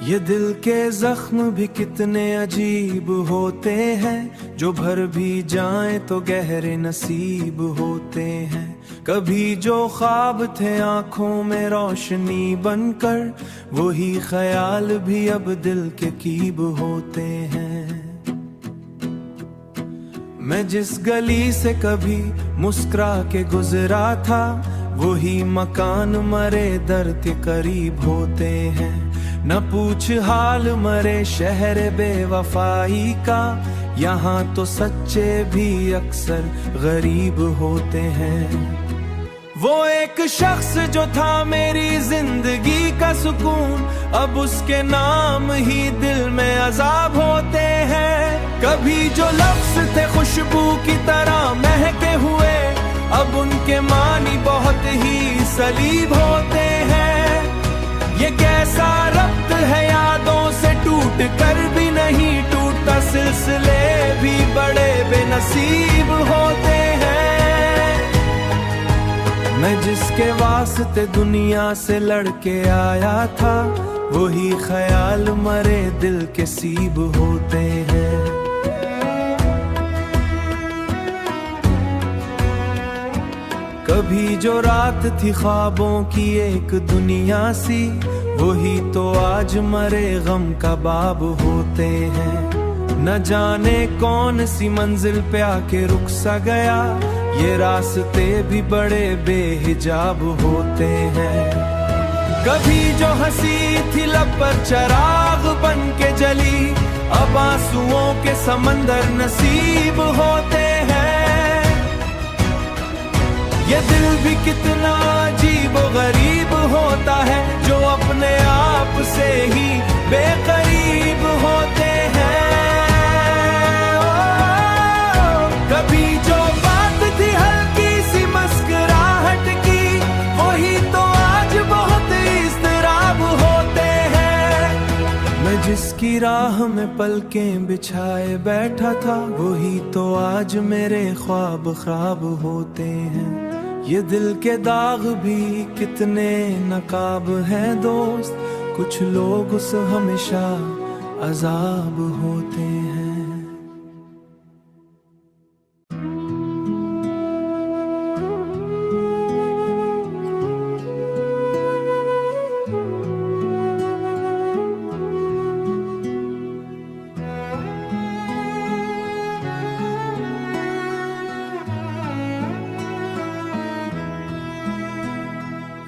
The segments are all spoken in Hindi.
ये दिल के जख्म भी कितने अजीब होते हैं, जो भर भी जाएं तो गहरे नसीब होते हैं। कभी जो ख्वाब थे आंखों में रोशनी बनकर, वही ख्याल भी अब दिल के कीब होते हैं। मैं जिस गली से कभी मुस्कुरा के गुजरा था, वही मकान मरे दर के करीब होते हैं। न पूछ हाल मरे शहर बेवफाई का, यहाँ तो सच्चे भी अक्सर गरीब होते हैं। वो एक शख्स जो था मेरी जिंदगी का सुकून, अब उसके नाम ही दिल में अजाब होते हैं। कभी जो लफ्ज थे खुशबू की तरह महके हुए, अब उनके मानी बहुत ही सलीब होते हैं। ये कैसा रब्त है यादों से टूट कर भी नहीं टूटता, सिलसिले भी बड़े बेनसीब होते हैं। मैं जिसके वास्ते दुनिया से लड़के आया था, वही ख्याल मरे दिल के सीब होते हैं। कभी जो रात थी ख्वाबों की एक दुनिया सी, वही तो आज मरे गम का बाब होते हैं। न जाने कौन सी मंजिल पे आके रुक सा गया, ये रास्ते भी बड़े बेहिजाब होते हैं। कभी जो हंसी थी लब पर चराग बन के जली, अब आंसुओं के समंदर नसीब होते हैं। ये दिल भी कितना अजीब व गरीब होता है, जो अपने आप से ही बेकरीब होते हैं। कभी जो बात थी हल्की सी मुस्कुराहट की, वही तो आज बहुत इज़्तिराब होते हैं। मैं जिसकी राह में पलकें बिछाए बैठा था, वही तो आज मेरे ख्वाब खराब होते हैं। ये दिल के दाग भी कितने नकाब हैं दोस्त, कुछ लोग उस हमेशा अजाब होते हैं।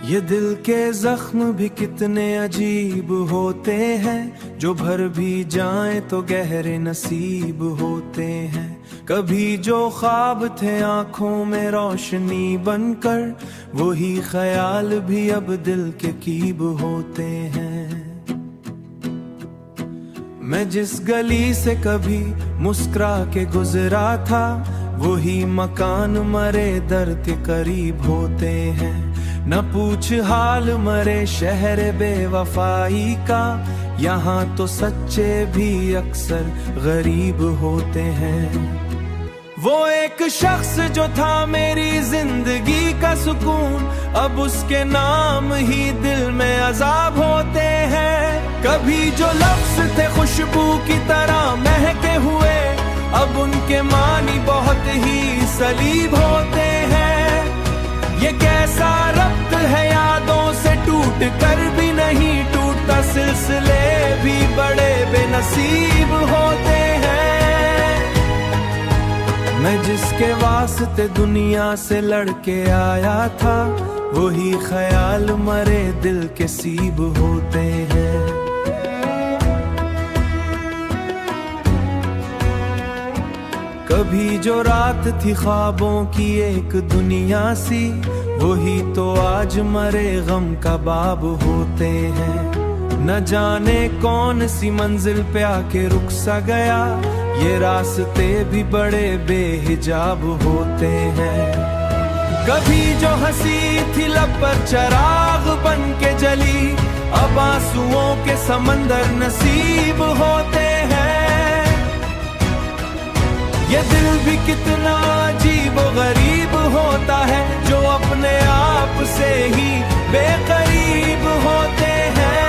ये दिल के जख्म भी कितने अजीब होते हैं, जो भर भी जाएं तो गहरे नसीब होते हैं। कभी जो ख्वाब थे आंखों में रोशनी बनकर, वही ख्याल भी अब दिल के कीब होते हैं। मैं जिस गली से कभी मुस्कुरा के गुजरा था, वही मकान मरे दर के करीब होते हैं। न पूछ हाल मरे शहर बेवफाई का, यहाँ तो सच्चे भी अक्सर गरीब होते हैं। वो एक शख्स जो था मेरी जिंदगी का सुकून, अब उसके नाम ही दिल में अजाब होते हैं। कभी जो लफ्ज थे खुशबू की तरह महके हुए, अब उनके मानी बहुत ही सलीब होते हैं। ये कैसा रब्त है यादों से टूट कर भी नहीं टूटता, सिलसिले भी बड़े बेनसीब होते हैं। मैं जिसके वास्ते दुनिया से लड़के आया था, वही ख्याल मरे दिल के सीब होते हैं। कभी जो रात थी ख्वाबों की एक दुनिया सी, वही तो आज मरे गम का बाब होते हैं। न जाने कौन सी मंजिल पे आके रुक सा गया, ये रास्ते भी बड़े बेहिजाब होते हैं। कभी जो हंसी थी लब पर चराग बन के जली, अब आंसुओं के समंदर नसीब होते हैं। ये दिल भी कितना अजीब व गरीब होता है, जो अपने आप से ही बेकरीब होते हैं।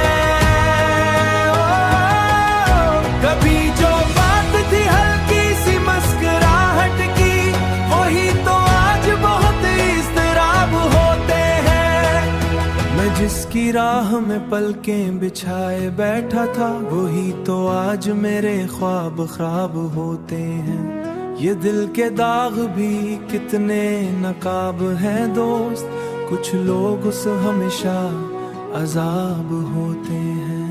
जिसकी राह में पलकें बिछाए बैठा था, वही तो आज मेरे ख्वाब ख्वाब होते हैं। ये दिल के दाग भी कितने नकाब हैं दोस्त, कुछ लोग उस हमेशा अजाब होते हैं।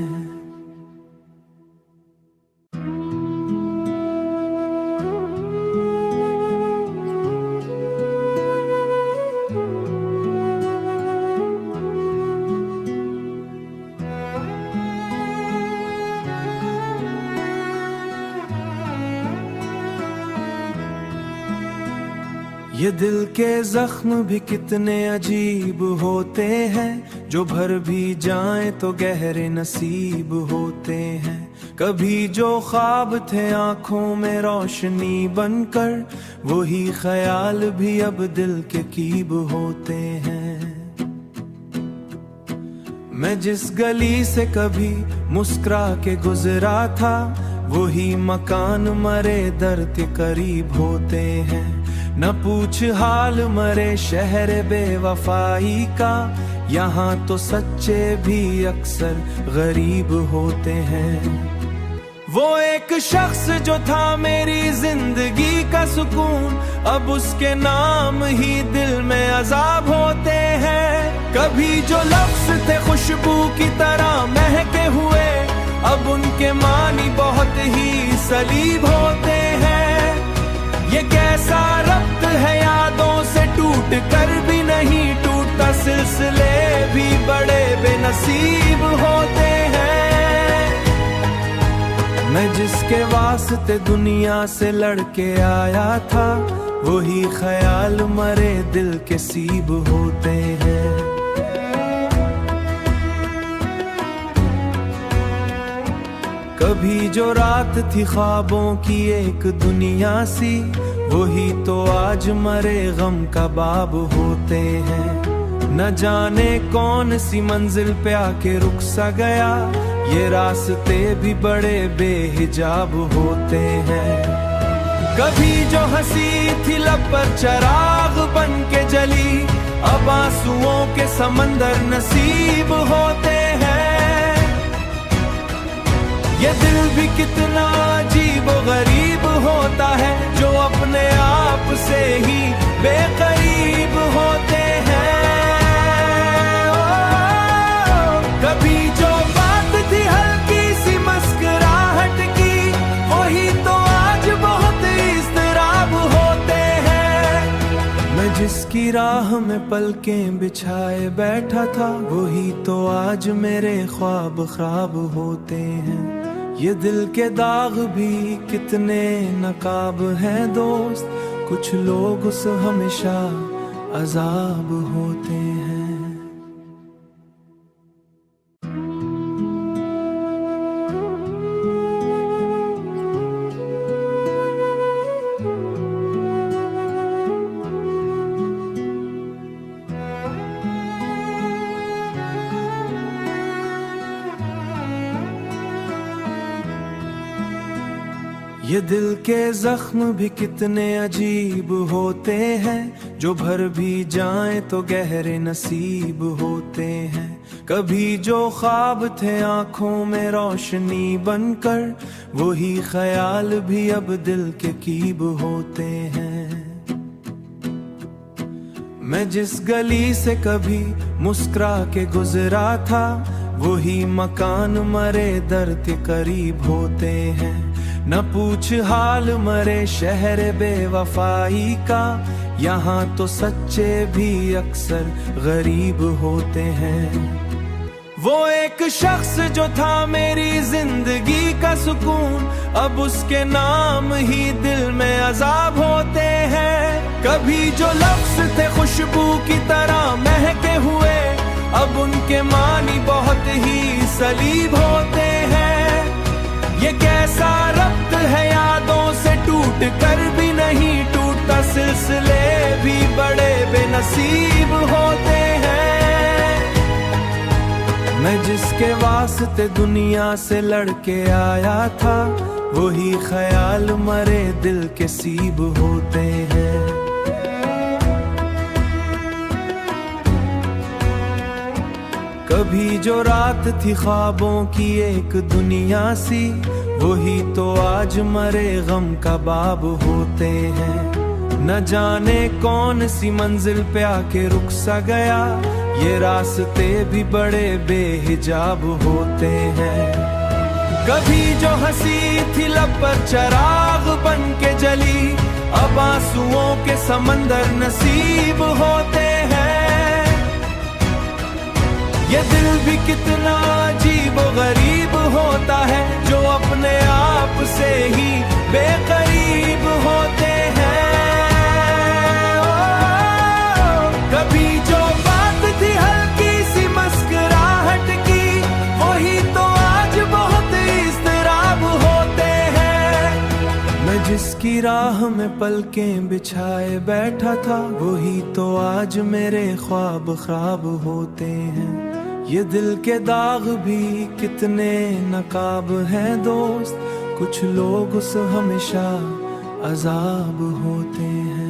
ये दिल के जख्म भी कितने अजीब होते हैं, जो भर भी जाएं तो गहरे नसीब होते हैं। कभी जो ख्वाब थे आंखों में रोशनी बनकर, वही ख्याल भी अब दिल के कीब होते हैं। मैं जिस गली से कभी मुस्कुरा के गुजरा था, वही मकान मरे दर के करीब होते हैं। न पूछ हाल मरे शहर बेवफाई का, यहाँ तो सच्चे भी अक्सर गरीब होते हैं। वो एक शख्स जो था मेरी जिंदगी का सुकून, अब उसके नाम ही दिल में अजाब होते हैं। कभी जो लफ्ज थे खुशबू की तरह महके हुए, अब उनके मानी बहुत ही सलीब होते हैं। ये कैसा रब्त है यादों से टूट कर भी नहीं टूटता, सिलसिले भी बड़े बेनसीब होते हैं। मैं जिसके वास्ते दुनिया से लड़के आया था, वही ख्याल मरे दिल के सीब होते हैं। कभी जो रात थी ख्वाबों की एक दुनिया सी, वही तो आज मरे गम का बाब होते हैं। न जाने कौन सी मंजिल पे आके रुक सा गया, ये रास्ते भी बड़े बेहिजाब होते हैं। कभी जो हंसी थी लब पर चराग बन के जली, अब आंसुओं के समंदर नसीब होते हैं। ये दिल भी कितना अजीब व गरीब होता है, जो अपने आप से ही बेकरीब होते हैं। कभी जो बात थी हल्की सी मुस्कुराहट की, वही तो आज बहुत इज़्तिराब होते हैं। मैं जिसकी राह में पलकें बिछाए बैठा था, वही तो आज मेरे ख्वाब ख्वाब होते हैं। ये दिल के दाग भी कितने नकाब हैं दोस्त, कुछ लोग उस हमेशा अजाब होते हैं। ये दिल के जख्म भी कितने अजीब होते हैं, जो भर भी जाएं तो गहरे नसीब होते हैं। कभी जो ख्वाब थे आंखों में रोशनी बनकर, वही ख्याल भी अब दिल के कीब होते हैं। मैं जिस गली से कभी मुस्कुरा के गुजरा था, वही मकान मरे दर के करीब होते हैं। न पूछ हाल मरे शहर बेवफाई का, यहाँ तो सच्चे भी अक्सर गरीब होते हैं। वो एक शख्स जो था मेरी जिंदगी का सुकून, अब उसके नाम ही दिल में अजाब होते हैं। कभी जो लफ्ज थे खुशबू की तरह महके हुए, अब उनके मानी बहुत ही सलीब होते हैं। ये कैसा रब्त है यादों से टूट कर भी नहीं टूटता, सिलसिले भी बड़े बेनसीब होते हैं। मैं जिसके वास्ते दुनिया से लड़के आया था, वही ख्याल मरे दिल के सीब होते हैं। कभी जो रात थी ख्वाबों की एक दुनिया सी, वही तो आज मरे गम का बाब होते हैं। न जाने कौन सी मंजिल पे आके रुक सा गया, ये रास्ते भी बड़े बेहिजाब होते हैं। कभी जो हंसी थी लब पर चराग बन के जली, अब आंसुओं के समंदर नसीब होते हैं। ये दिल भी कितना अजीब व गरीब होता है, जो अपने आप से ही बेकरीब होते हैं। कभी जो बात थी हल्की सी मुस्कुराहट की, वही तो आज बहुत इज़्तिराब होते हैं। मैं जिसकी राह में पलकें बिछाए बैठा था, वही तो आज मेरे ख्वाब ख्वाब होते हैं। ये दिल के दाग भी कितने नकाब हैं दोस्त, कुछ लोग उस हमेशा अजाब होते हैं।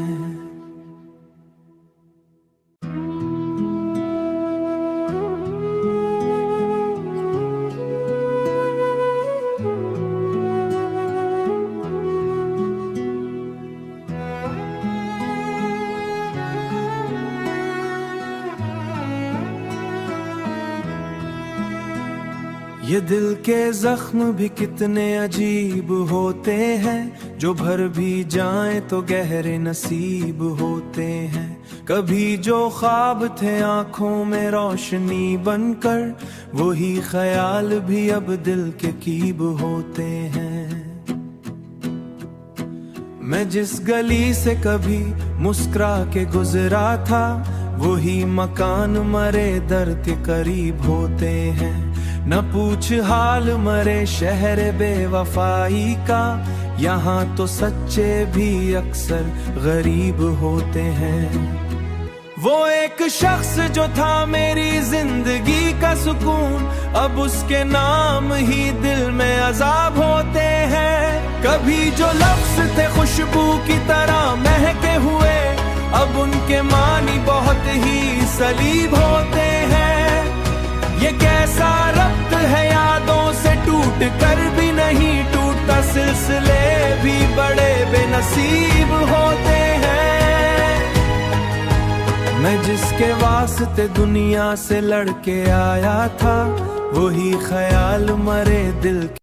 ये दिल के जख्म भी कितने अजीब होते हैं, जो भर भी जाएं तो गहरे नसीब होते हैं। कभी जो ख्वाब थे आंखों में रोशनी बनकर, वही ख्याल भी अब दिल के कीब होते हैं। मैं जिस गली से कभी मुस्कुरा के गुजरा था, वही मकान मरे दर के करीब होते हैं। न पूछ हाल मरे शहर बेवफाई का, यहाँ तो सच्चे भी अक्सर गरीब होते हैं। वो एक शख्स जो था मेरी जिंदगी का सुकून, अब उसके नाम ही दिल में अजाब होते हैं। कभी जो लफ्ज थे खुशबू की तरह महके हुए, अब उनके मानी बहुत ही सलीब होते हैं। ये कैसा रब्त है यादों से टूट कर भी नहीं टूटता, सिलसिले भी बड़े बेनसीब होते हैं। मैं जिसके वास्ते दुनिया से लड़के आया था, वही ख्याल मरे दिल